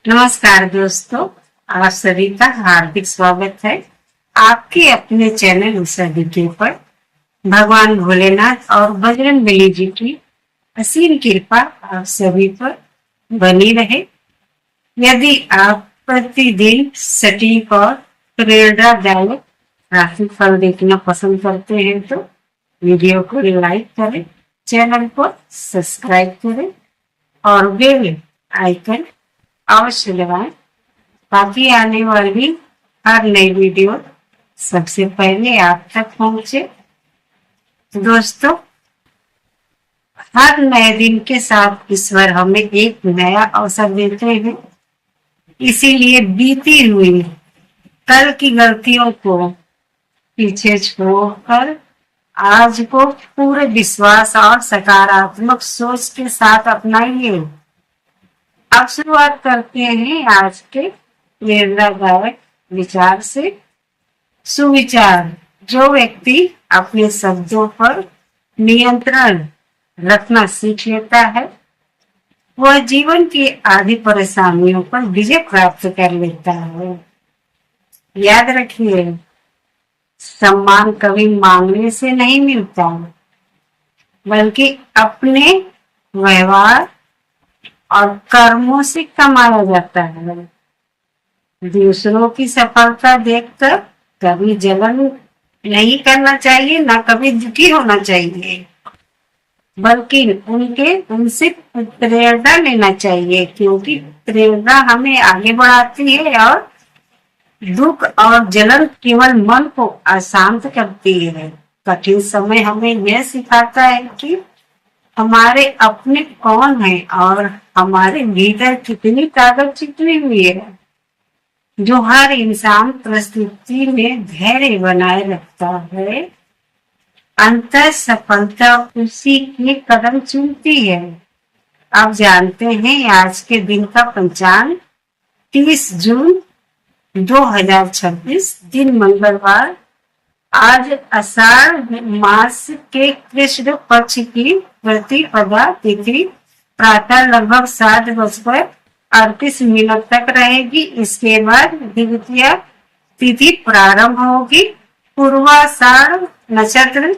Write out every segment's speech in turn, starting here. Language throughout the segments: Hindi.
नमस्कार दोस्तों, आप सभी का हार्दिक स्वागत है आपके अपने चैनल सभी पर। भगवान भोलेनाथ और बजरंगबली जी की असीम कृपा आप सभी पर बनी रहे। यदि आप प्रतिदिन सटीक और प्रेरणादायक राशिफल देखना पसंद करते हैं तो वीडियो को लाइक करें, चैनल को सब्सक्राइब करें और बेल आइकन अवश्य दबाएं ताकि आने वाली हर नई वीडियो सबसे पहले आप तक पहुंचे। दोस्तों, हर नए दिन के साथ ईश्वर हमें एक नया अवसर देते हैं। इसीलिए बीती हुई कल की गलतियों को पीछे छोड़कर आज को पूरे विश्वास और सकारात्मक सोच के साथ अपनाइए। अब शुरुआत करते हैं आज के प्रेरणादायक विचार से। सुविचार: जो व्यक्ति अपने शब्दों पर नियंत्रण रखना सीख लेता है वह जीवन की आधी परेशानियों पर विजय प्राप्त कर लेता है। याद रखिए, सम्मान कभी मांगने से नहीं मिलता बल्कि अपने व्यवहार और कर्मों से कमाया जाता है। दूसरों की सफलता देखकर कभी जलन नहीं करना चाहिए, ना कभी दुखी होना चाहिए, बल्कि उनसे प्रेरणा लेना चाहिए, क्योंकि प्रेरणा हमें आगे बढ़ाती है और दुख और जलन केवल मन को अशांत करती है। कठिन समय हमें यह सिखाता है कि हमारे अपने कौन है और हमारे भीतर कितनी ताकत छिपी हुई है। जो हर इंसान परिस्थिति में धैर्य बनाए रखता है, अंतर सफलता उसी के कदम चूमती है। अब जानते हैं आज के दिन का पंचांग। 30 जून 2026 दिन मंगलवार। आज आषाढ़ मास के कृष्ण पक्ष की प्रतिपदा तिथि प्रातः लगभग 7:38 तक रहेगी। इसके बाद द्वितीया तिथि प्रारंभ होगी। पूर्वाषाढ़ नक्षत्र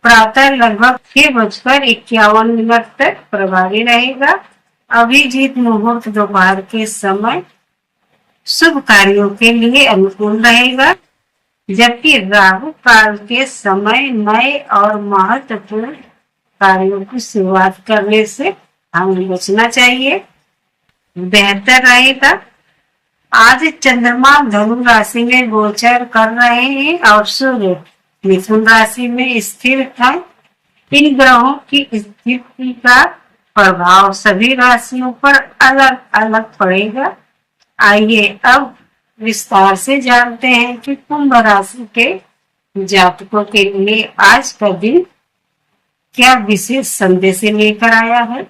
प्रातः लगभग 6:51 तक प्रभावी रहेगा। अभिजीत मुहूर्त दोपहर के समय शुभ कार्यों के लिए अनुकूल रहेगा, जबकि राहु काल के समय नए और महत्वपूर्ण कार्यों की शुरुआत करने से हमें बचना चाहिए, बेहतर रहेगा। आज चंद्रमा धनु राशि में गोचर कर रहे हैं और सूर्य मिथुन राशि में स्थिर है। इन ग्रहों की स्थिति का प्रभाव सभी राशियों पर अलग अलग पड़ेगा। आइए अब विस्तार से जानते हैं कि कुंभ राशि के जातकों के लिए आज का दिन क्या विशेष संदेश लेकर आया है।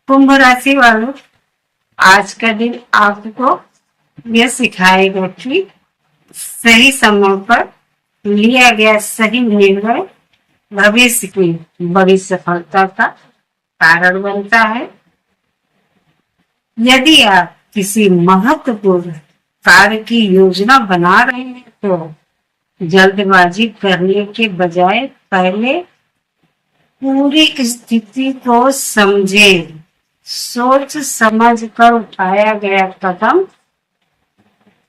कुंभ राशि वालों, आज का दिन आपको यह सिखाएगा कि सही समय पर लिया गया सही निर्णय भविष्य की बड़ी सफलता का कारण बनता है। यदि आप किसी महत्वपूर्ण कार्य की योजना बना रहे हैं तो जल्दबाजी करने के बजाय पहले पूरी स्थिति को समझें। सोच समझ कर उठाया गया कदम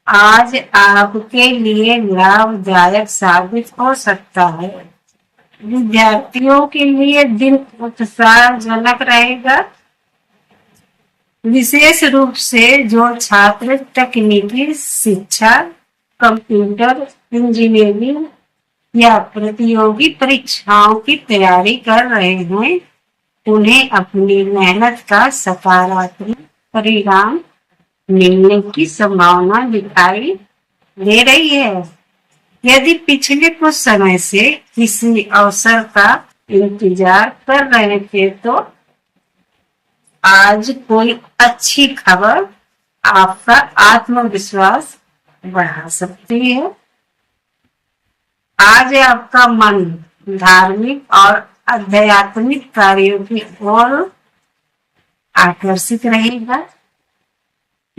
आज आपके लिए लाभदायक साबित हो सकता है। विद्यार्थियों के लिए दिन उत्साहजनक रहेगा, विशेष रूप से जो छात्र तकनीकी शिक्षा, कंप्यूटर इंजीनियरिंग या प्रतियोगी परीक्षाओं की तैयारी कर रहे हैं। उन्हें अपनी मेहनत का सकारात्मक परिणाम मिलने की संभावना दिखाई दे रही है। यदि पिछले कुछ समय से किसी अवसर का इंतजार कर रहे थे तो आज कोई अच्छी खबर आपका आत्मविश्वास बढ़ा सकती है। आज आपका मन धार्मिक और आध्यात्मिक कार्यों की ओर आकर्षित रहेगा।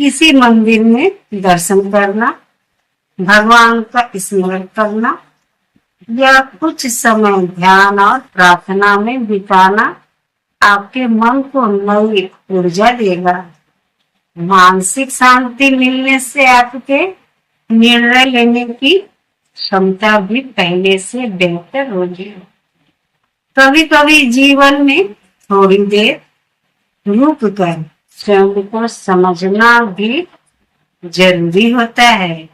किसी मंदिर में दर्शन करना, भगवान का स्मरण करना या कुछ समय ध्यान और प्रार्थना में बिताना आपके मन को नई ऊर्जा देगा। मानसिक शांति मिलने से आपके निर्णय लेने की क्षमता भी पहले से बेहतर होगी। कभी कभी जीवन में थोड़ी देर रुक कर स्वयं को समझना भी जरूरी होता है।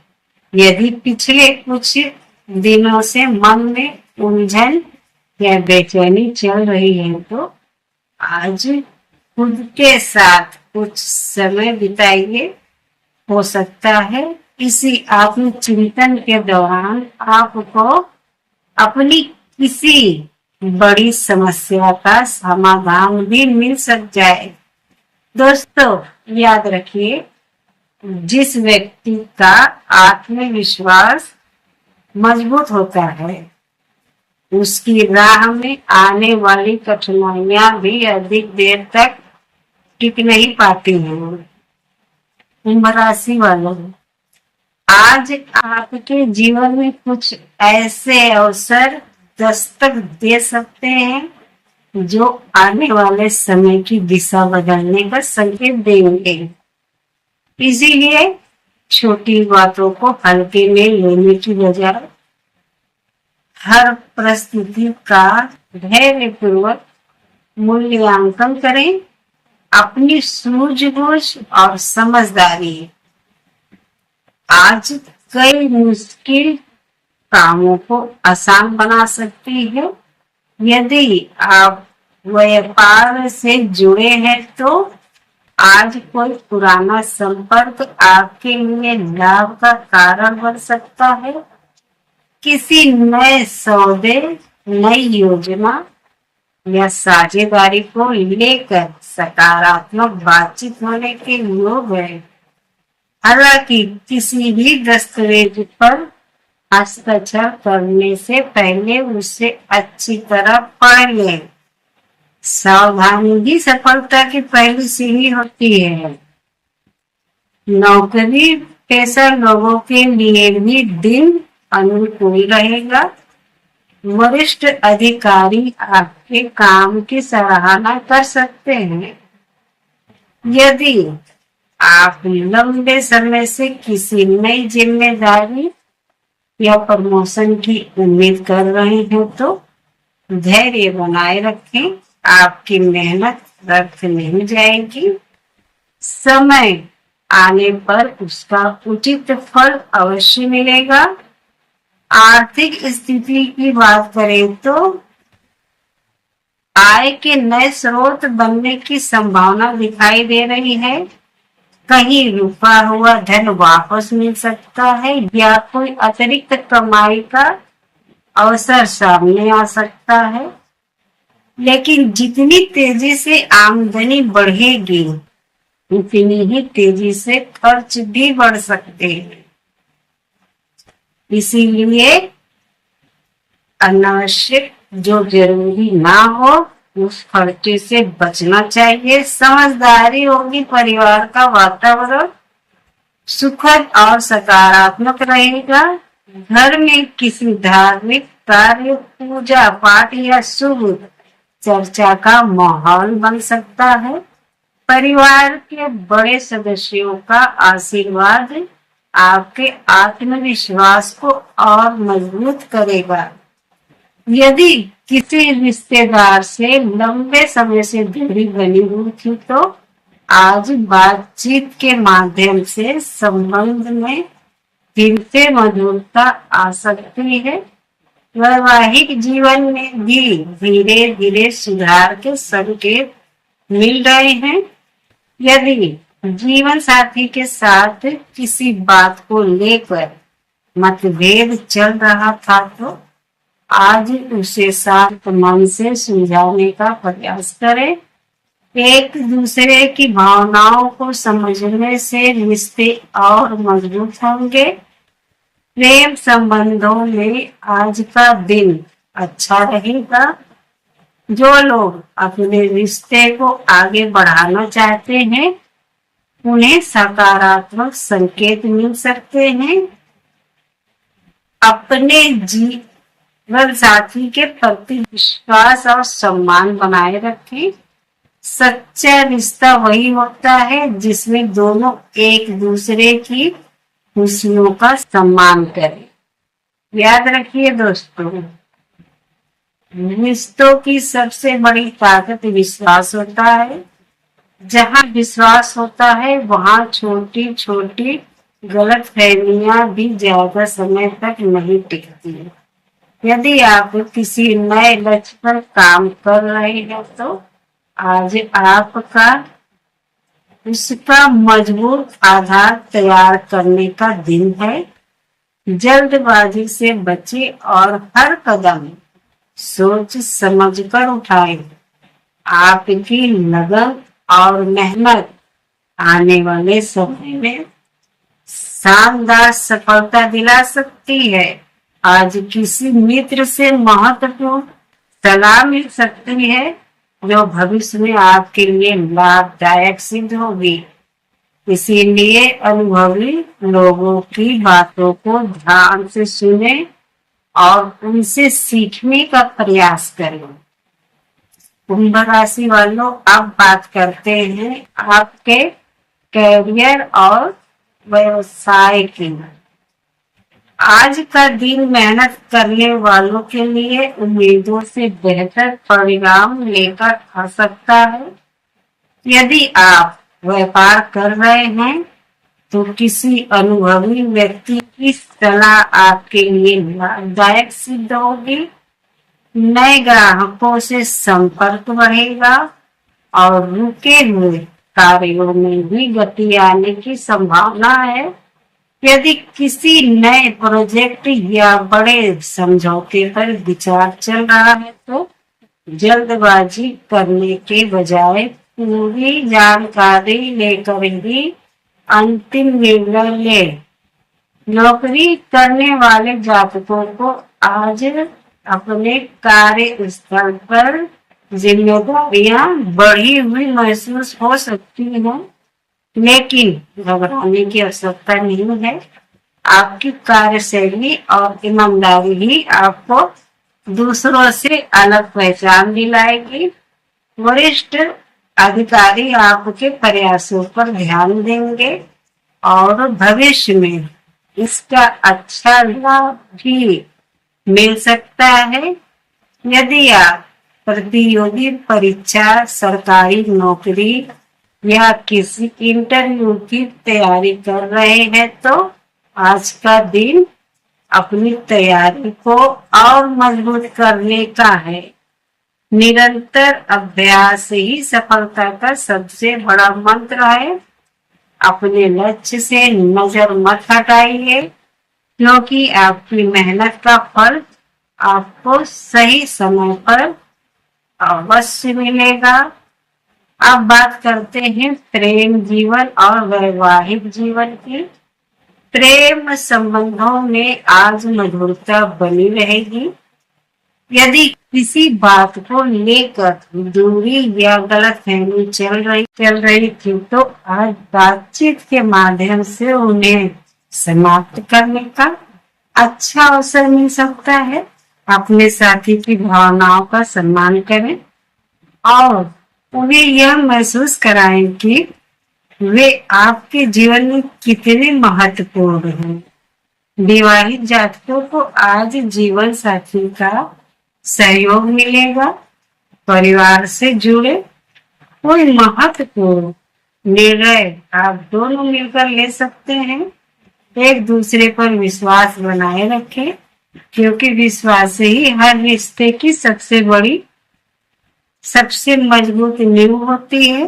यदि पिछले कुछ दिनों से मन में उलझन या बेचैनी चल रही है तो आज खुद के साथ कुछ समय बिताइए। हो सकता है इसी आत्मचिंतन के दौरान आपको अपनी किसी बड़ी समस्या का समाधान भी मिल सक जाए। दोस्तों, याद रखिए, जिस व्यक्ति का आत्मविश्वास मजबूत होता है उसकी राह में आने वाली कठिनाइयां भी अधिक देर तक टिक नहीं पाती हैं। कुंभ राशि वालों, आज आपके जीवन में कुछ ऐसे अवसर दस्तक दे सकते हैं जो आने वाले समय की दिशा बदलने का संकेत देंगे। इसीलिए छोटी बातों को हल्के में लेने की बजाय हर परिस्थिति का धैर्यपूर्वक मूल्यांकन करें। अपनी सूझबूझ और समझदारी आज कई मुश्किल कामों को आसान बना सकती है। यदि आप व्यापार से जुड़े हैं तो आज कोई पुराना संपर्क आपके लिए लाभ का कारण बन सकता है। किसी नए सौदे, नई योजना या साझेदारी को लेकर सकारात्मक बातचीत होने के योग है। हालांकि किसी भी दस्तावेज पर हस्ताक्षर करने से पहले उसे अच्छी तरह पढ़ लें। सावधानी ही सफलता की पहली सीढ़ी होती है। नौकरी पेशा लोगों के लिए भी दिन अनुकूल रहेगा। वरिष्ठ अधिकारी आपके काम की सराहना कर सकते हैं। यदि आप लंबे समय से किसी नई जिम्मेदारी या प्रमोशन की उम्मीद कर रहे हैं तो धैर्य बनाए रखें। आपकी मेहनत व्यर्थ नहीं जाएगी। समय आने पर उसका उचित फल अवश्य मिलेगा। आर्थिक स्थिति की बात करें तो आय के नए स्रोत बनने की संभावना दिखाई दे रही है। कहीं रुका हुआ धन वापस मिल सकता है या कोई अतिरिक्त कमाई का अवसर सामने आ सकता है। लेकिन जितनी तेजी से आमदनी बढ़ेगी उतनी ही तेजी से खर्च भी बढ़ सकते हैं। इसीलिए अनावश्यक जो जरूरी ना हो उस खर्चे से बचना चाहिए। समझदारी होगी, परिवार का वातावरण सुखद और सकारात्मक रहेगा। घर में किसी धार्मिक कार्य, पूजा पाठ या शुभ चर्चा का माहौल बन सकता है। परिवार के बड़े सदस्यों का आशीर्वाद आपके आत्मविश्वास को और मजबूत करेगा। यदि किसी रिश्तेदार से लंबे समय से दूरी बनी हुई थी तो आज बातचीत के माध्यम से संबंध में फिर से मधुरता आ सकती है। वैवाहिक जीवन में भी धीरे धीरे सुधार के संकेत मिल रहे हैं। यदि जीवन साथी के साथ किसी बात को लेकर मतभेद चल रहा था तो आज उसे शांत मन से सुलझाने का प्रयास करें। एक दूसरे की भावनाओं को समझने से रिश्ते और मजबूत होंगे। प्रेम संबंधों में आज का दिन अच्छा रहेगा। जो लोग अपने रिश्ते को आगे बढ़ाना चाहते हैं उन्हें सकारात्मक संकेत मिल सकते हैं। अपने जीवन साथी के प्रति विश्वास और सम्मान बनाए रखें। सच्चा रिश्ता वही होता है जिसमें दोनों एक दूसरे की खुशियों का सम्मान करें। याद रखिए दोस्तों, रिश्तों की सबसे बड़ी ताकत विश्वास होता है। जहाँ विश्वास होता है वहाँ छोटी छोटी गलतफहमियां भी ज्यादा समय तक नहीं टिकती है। यदि आप किसी नए लक्ष्य पर काम कर रहे हैं तो आज आपका उसका मजबूत आधार तैयार करने का दिन है। जल्दबाजी से बचे और हर कदम सोच समझकर उठाएं। आपकी लगन और मेहनत आने वाले समय में शानदार सफलता दिला सकती है। आज किसी मित्र से महत्वपूर्ण सलाह मिल सकती है जो भविष्य में आपके लिए लाभदायक सिद्ध होगी। इसीलिए अनुभवी लोगों की बातों को ध्यान से सुने और उनसे सीखने का प्रयास करें। कुंभ राशि वालों, अब बात करते हैं आपके कैरियर और व्यवसाय की। आज का दिन मेहनत करने वालों के लिए उम्मीदों से बेहतर परिणाम लेकर आ सकता है। यदि आप व्यापार कर रहे हैं तो किसी अनुभवी व्यक्ति की सलाह आपके लिए लाभदायक सिद्ध होगी। नए ग्राहकों से संपर्क बढ़ेगा और रुके हुए कार्यों में भी गति आने की संभावना है। यदि किसी नए प्रोजेक्ट या बड़े समझौते पर विचार चल रहा है तो जल्दबाजी करने के बजाय पूरी जानकारी लेकर ही अंतिम निर्णय ले। नौकरी करने वाले जातकों को आज अपने कार्यस्थल पर जिम्मेदारियां बढ़ी हुई महसूस हो सकती हैं, लेकिन घबराने की आवश्यकता नहीं है। आपकी कार्यशैली और ईमानदारी ही आपको दूसरों से अलग पहचान दिलाएगी। वरिष्ठ अधिकारी आपके प्रयासों पर ध्यान देंगे और भविष्य में इसका अच्छा लाभ भी मिल सकता है। यदि आप प्रतियोगी परीक्षा, सरकारी नौकरी या किसी इंटरव्यू की तैयारी कर रहे हैं तो आज का दिन अपनी तैयारी को और मजबूत करने का है। निरंतर अभ्यास ही सफलता का सबसे बड़ा मंत्र है। अपने लक्ष्य से नजर मत हटाइए, क्योंकि आपकी मेहनत का फल आपको सही समय पर अवश्य मिलेगा। अब बात करते हैं प्रेम जीवन और वैवाहिक जीवन की। प्रेम संबंधों में आज मधुरता बनी रहेगी। यदि किसी बात को लेकर दूरी या गलतफहमी चल रही थी तो आज बातचीत के माध्यम से उन्हें समाप्त करने का अच्छा अवसर मिल सकता है। अपने साथी की भावनाओं का सम्मान करें और उन्हें यह महसूस कराएं कि वे आपके जीवन में कितने महत्वपूर्ण हैं। विवाहित जातकों को आज जीवन साथी का सहयोग मिलेगा। परिवार से जुड़े कोई महत्वपूर्ण निर्णय आप दोनों मिलकर ले सकते हैं। एक दूसरे पर विश्वास बनाए रखें, क्योंकि विश्वास ही हर रिश्ते की सबसे मजबूत नींव होती है।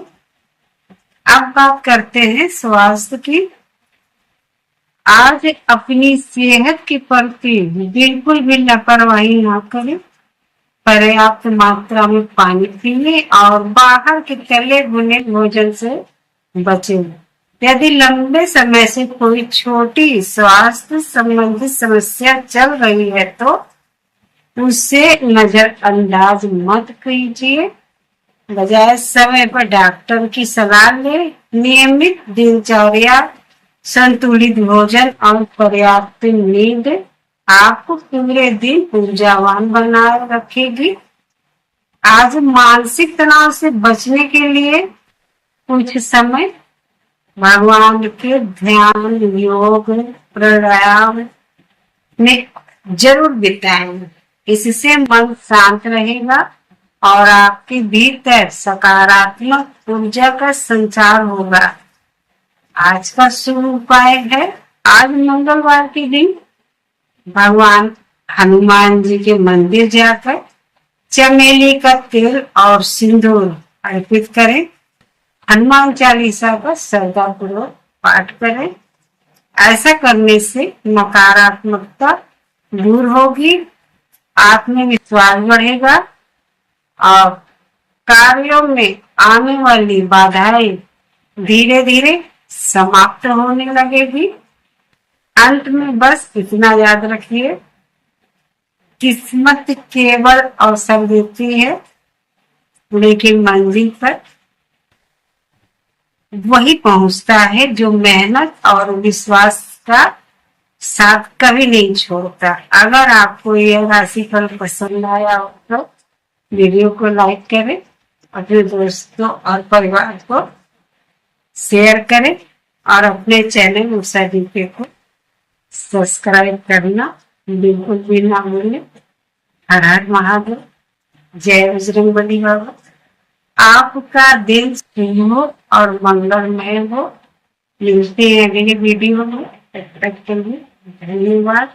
अब बात करते हैं स्वास्थ्य की। आज अपनी सेहत के प्रति बिल्कुल भी लापरवाही ना करें। पर्याप्त मात्रा में पानी पिए और बाहर के तले भुने भोजन से बचें। यदि लंबे समय से कोई छोटी स्वास्थ्य संबंधी समस्या चल रही है तो उसे नजरअंदाज मत कीजिए। बजाय समय पर डॉक्टर की सलाह ले। नियमित दिनचर्या, संतुलित भोजन और पर्याप्त नींद आपको पूरे दिन ऊर्जावान बनाए रखेगी। आज मानसिक तनाव से बचने के लिए कुछ समय भगवान के ध्यान, योग, प्राणायाम में जरूर बिताएं। इससे मन शांत रहेगा और आपके भीतर सकारात्मक ऊर्जा का संचार होगा। आज का शुभ उपाय है, आज मंगलवार के दिन भगवान हनुमान जी के मंदिर जाकर चमेली का तेल और सिंदूर अर्पित करें। हनुमान चालीसा का श्रद्धापूर्वक पाठ करें। ऐसा करने से नकारात्मकता दूर होगी, आत्मविश्वास बढ़ेगा और कार्यों में आने वाली बाधाएं धीरे धीरे समाप्त होने लगेगी। अंत में बस इतना याद रखिए, किस्मत केवल अवसर देती है, लेकिन मंजिल पर वही पहुंचता है जो मेहनत और विश्वास का साथ कभी नहीं छोड़ता। अगर आपको यह राशिफल पसंद आया हो तो वीडियो को लाइक करें, अपने दोस्तों और परिवार को शेयर करें और अपने चैनल उषा डीके को सब्सक्राइब करना बिल्कुल भी ना भूलें। हर हर महादेव, जय बजरंगबली बाबा। आपका दिन शुभ हो और मंगलमय हो। मिलते हैं अगले वीडियो में, तब तक के लिए धन्यवाद।